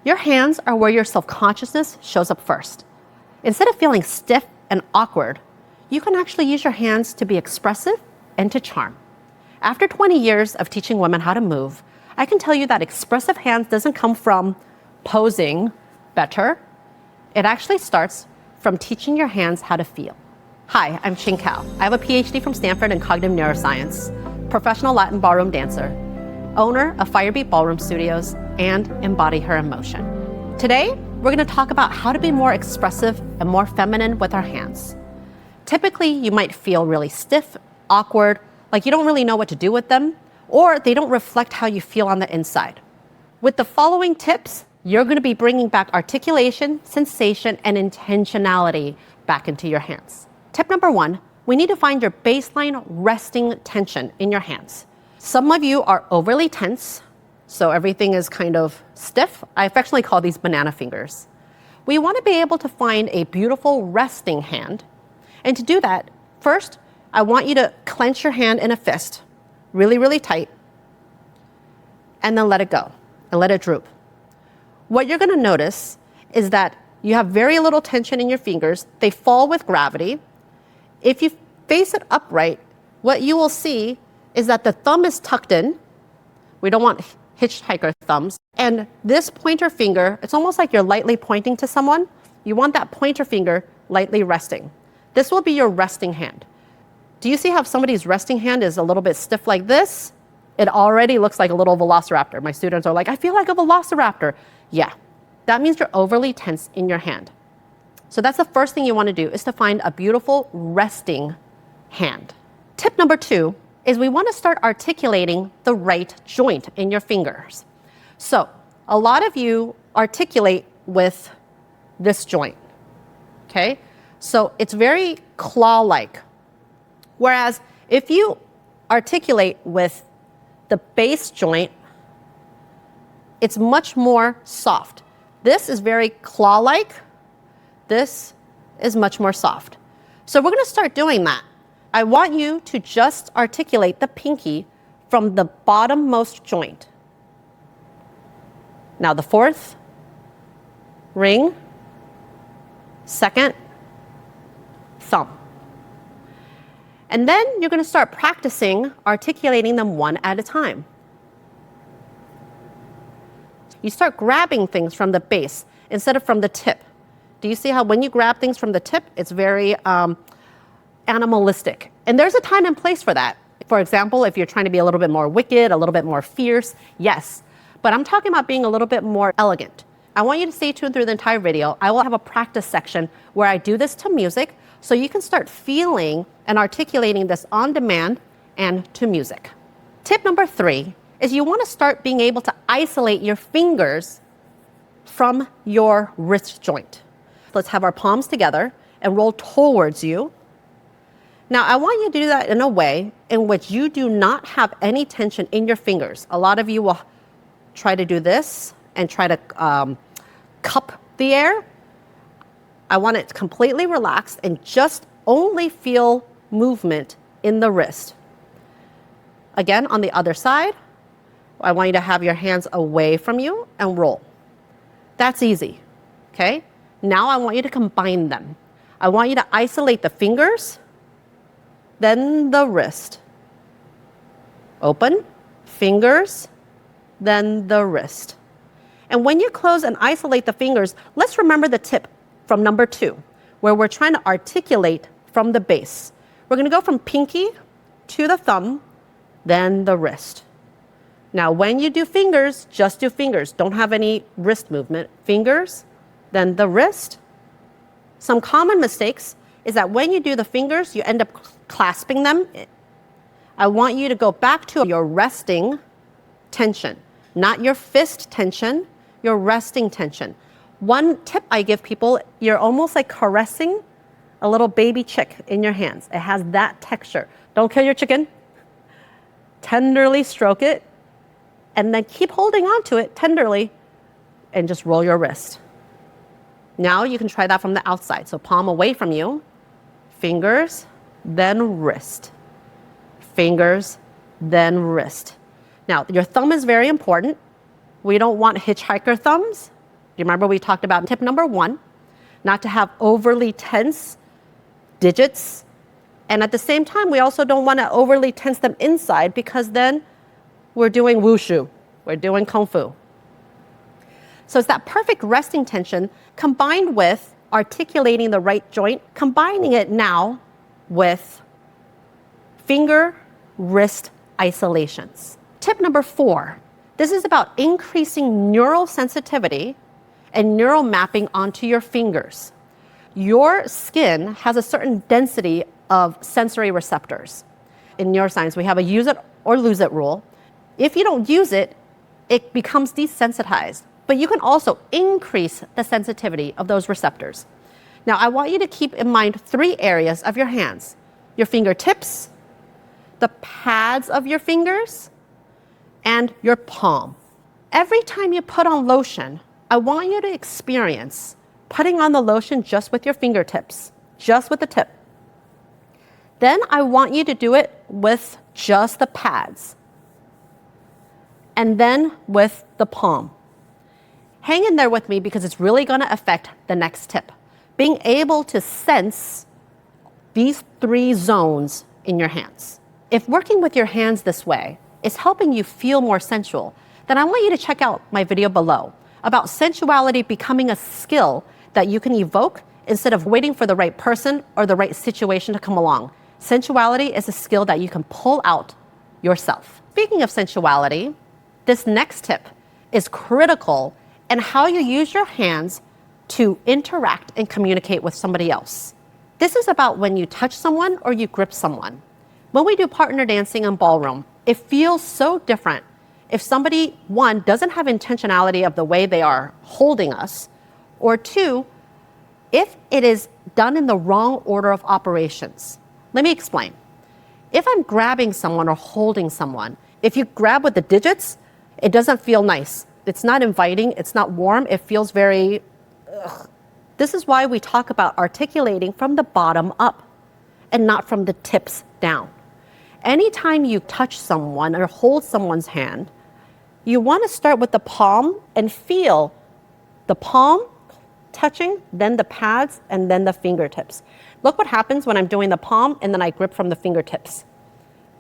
Your hands are where your self-consciousness shows up first. Instead of feeling stiff and awkward, you can actually use your hands to be expressive and to charm. After 20 years of teaching women how to move, I can tell you that expressive hands doesn't come from posing better. It actually starts from teaching your hands how to feel. Hi, I'm Ching Kao. I have a PhD from Stanford in cognitive neuroscience, professional Latin ballroom dancer, owner of Firebeat Ballroom Studios, and Embody Her Emotion. Today, we're going to talk about how to be more expressive and more feminine with our hands. Typically, you might feel really stiff, awkward, like you don't really know what to do with them, or they don't reflect how you feel on the inside. With the following tips, you're going to be bringing back articulation, sensation, and intentionality back into your hands. Tip number 1, we need to find your baseline resting tension in your hands. Some of you are overly tense, so everything is kind of stiff. I affectionately call these banana fingers. We want to be able to find a beautiful resting hand. And to do that, first, I want you to clench your hand in a fist, really, really tight, and then let it go and let it droop. What you're going to notice is that you have very little tension in your fingers. They fall with gravity. If you face it upright, what you will see is that the thumb is tucked in. We don't want hitchhiker thumbs. And this pointer finger, it's almost like you're lightly pointing to someone. You want that pointer finger lightly resting. This will be your resting hand. Do you see how somebody's resting hand is a little bit stiff like this? It already looks like a little velociraptor. My students are like, I feel like a velociraptor. Yeah, that means you're overly tense in your hand. So that's the first thing you want to do, is to find a beautiful resting hand. Tip number 2 is we want to start articulating the right joint in your fingers. So a lot of you articulate with this joint, okay? So it's very claw-like. Whereas if you articulate with the base joint, it's much more soft. This is very claw-like. This is much more soft. So we're going to start doing that. I want you to just articulate the pinky from the bottommost joint. Now the 4th ring, 2nd thumb. And then you're going to start practicing articulating them one at a time. You start grabbing things from the base instead of from the tip. Do you see how when you grab things from the tip, it's very animalistic? And there's a time and place for that. For example, if you're trying to be a little bit more wicked, a little bit more fierce, yes. But I'm talking about being a little bit more elegant. I want you to stay tuned through the entire video. I will have a practice section where I do this to music, so you can start feeling and articulating this on demand and to music. Tip number 3 is you want to start being able to isolate your fingers from your wrist joint. Let's have our palms together and roll towards you. Now, I want you to do that in a way in which you do not have any tension in your fingers. A lot of you will try to do this and try to cup the air. I want it completely relaxed and just only feel movement in the wrist. Again, on the other side, I want you to have your hands away from you and roll. That's easy, okay? Now I want you to combine them. I want you to isolate the fingers, then the wrist. Open, fingers, then the wrist. And when you close and isolate the fingers, let's remember the tip from number 2, where we're trying to articulate from the base. We're going to go from pinky to the thumb, then the wrist. Now, when you do fingers, just do fingers. Don't have any wrist movement. Fingers, then the wrist. Some common mistakes is that when you do the fingers, you end up clasping them. I want you to go back to your resting tension, not your fist tension, your resting tension. One tip I give people, you're almost like caressing a little baby chick in your hands. It has that texture. Don't kill your chicken. Tenderly stroke it, and then keep holding on to it tenderly, and just roll your wrist. Now you can try that from the outside. So palm away from you, fingers, then wrist. Fingers, then wrist. Now, your thumb is very important. We don't want hitchhiker thumbs. you remember we talked about tip number 1, not to have overly tense digits. And at the same time, we also don't want to overly tense them inside because then we're doing wushu, we're doing kung fu. So it's that perfect resting tension combined with articulating the right joint, combining it now with finger, wrist isolations. Tip number 4, this is about increasing neural sensitivity and neural mapping onto your fingers. Your skin has a certain density of sensory receptors. In neuroscience, we have a use it or lose it rule. If you don't use it, it becomes desensitized. But you can also increase the sensitivity of those receptors. Now, I want you to keep in mind 3 areas of your hands: your fingertips, the pads of your fingers, and your palm. Every time you put on lotion, I want you to experience putting on the lotion just with your fingertips, just with the tip. Then I want you to do it with just the pads, and then with the palm. Hang in there with me because it's really going to affect the next tip. Being able to sense these 3 zones in your hands. If working with your hands this way is helping you feel more sensual, then I want you to check out my video below about sensuality becoming a skill that you can evoke instead of waiting for the right person or the right situation to come along. Sensuality is a skill that you can pull out yourself. Speaking of sensuality, this next tip is critical in how you use your hands to interact and communicate with somebody else. This is about when you touch someone or you grip someone. When we do partner dancing in ballroom, it feels so different if somebody, 1, doesn't have intentionality of the way they are holding us, or 2, if it is done in the wrong order of operations. Let me explain. If I'm grabbing someone or holding someone, if you grab with the digits, it doesn't feel nice. It's not inviting, it's not warm, it feels very, ugh. This is why we talk about articulating from the bottom up and not from the tips down. Anytime you touch someone or hold someone's hand, you want to start with the palm and feel the palm touching, then the pads, and then the fingertips. Look what happens when I'm doing the palm and then I grip from the fingertips.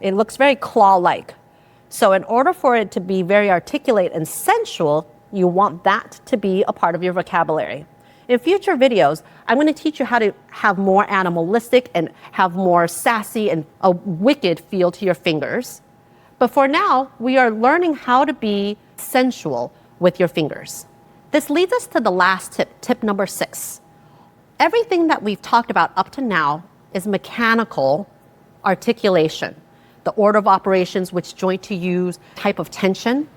It looks very claw-like. So in order for it to be very articulate and sensual, you want that to be a part of your vocabulary. In future videos, I'm going to teach you how to have more animalistic and have more sassy and a wicked feel to your fingers. But for now, we are learning how to be sensual with your fingers. This leads us to the last tip, tip number 6. Everything that we've talked about up to now is mechanical articulation, the order of operations, which joint to use, type of tension.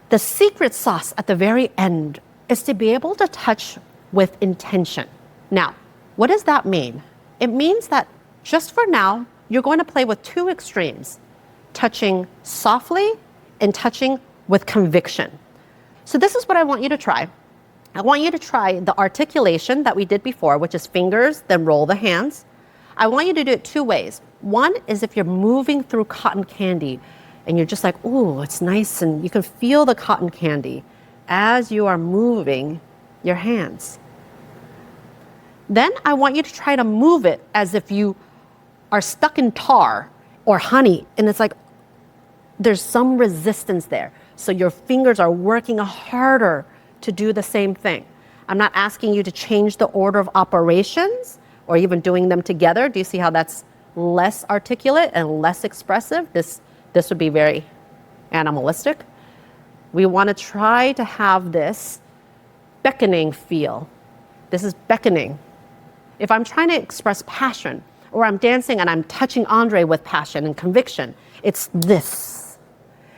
The secret sauce at the very end is to be able to touch with intention. Now, what does that mean? It means that just for now, you're going to play with 2 extremes, touching softly and touching with conviction. So this is what I want you to try. I want you to try the articulation that we did before, which is fingers, then roll the hands. I want you to do it 2 ways. One is if you're moving through cotton candy and you're just like, ooh, it's nice, and you can feel the cotton candy as you are moving your hands. Then I want you to try to move it as if you are stuck in tar or honey, and it's like there's some resistance there. So your fingers are working harder to do the same thing. I'm not asking you to change the order of operations or even doing them together. Do you see how that's less articulate and less expressive? This would be very animalistic. We want to try to have this beckoning feel. This is beckoning. If I'm trying to express passion, or I'm dancing and I'm touching Andre with passion and conviction, it's this.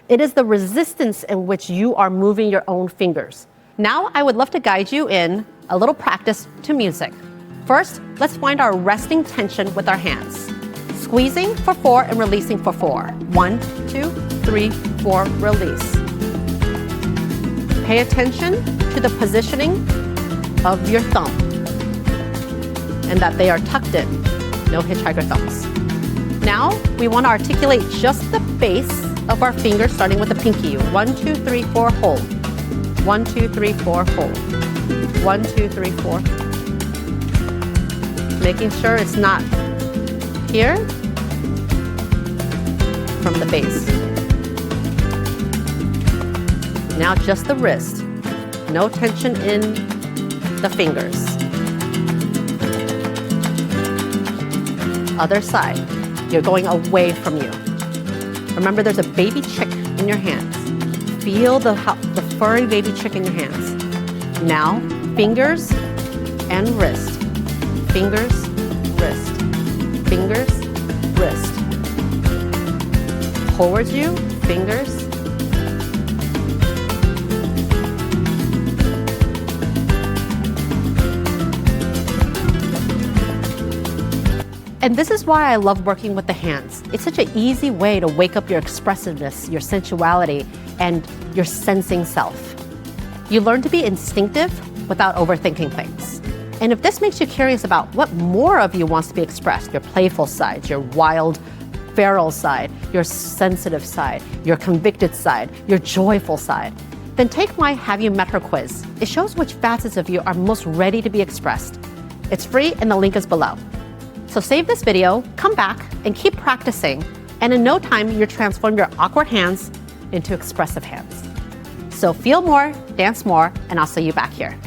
It is the resistance in which you are moving your own fingers. Now I would love to guide you in a little practice to music. First, let's find our resting tension with our hands. Squeezing for 4 and releasing for 4. 1, 2, 3, 4, release. Pay attention to the positioning of your thumb and that they are tucked in. No hitchhiker thumbs. Now we want to articulate just the base of our fingers, starting with the pinky. 1, 2, 3, 4, hold. 1, 2, 3, 4, hold. 1, 2, 3, 4. Making sure it's not here from the base. Now just the wrist. No tension in the fingers. Other side. You're going away from you. Remember, there's a baby chick in your hands. Feel the furry baby chick in your hands. Now, fingers and wrist. Fingers, wrist. Fingers, wrist. Towards you, fingers. And this is why I love working with the hands. It's such an easy way to wake up your expressiveness, your sensuality, and your sensing self. You learn to be instinctive without overthinking things. And if this makes you curious about what more of you wants to be expressed, your playful side, your wild, feral side, your sensitive side, your convicted side, your joyful side, then take my Have You Met Her quiz. It shows which facets of you are most ready to be expressed. It's free and the link is below. So save this video, come back, and keep practicing. And in no time, you'll transform your awkward hands into expressive hands. So feel more, dance more, and I'll see you back here.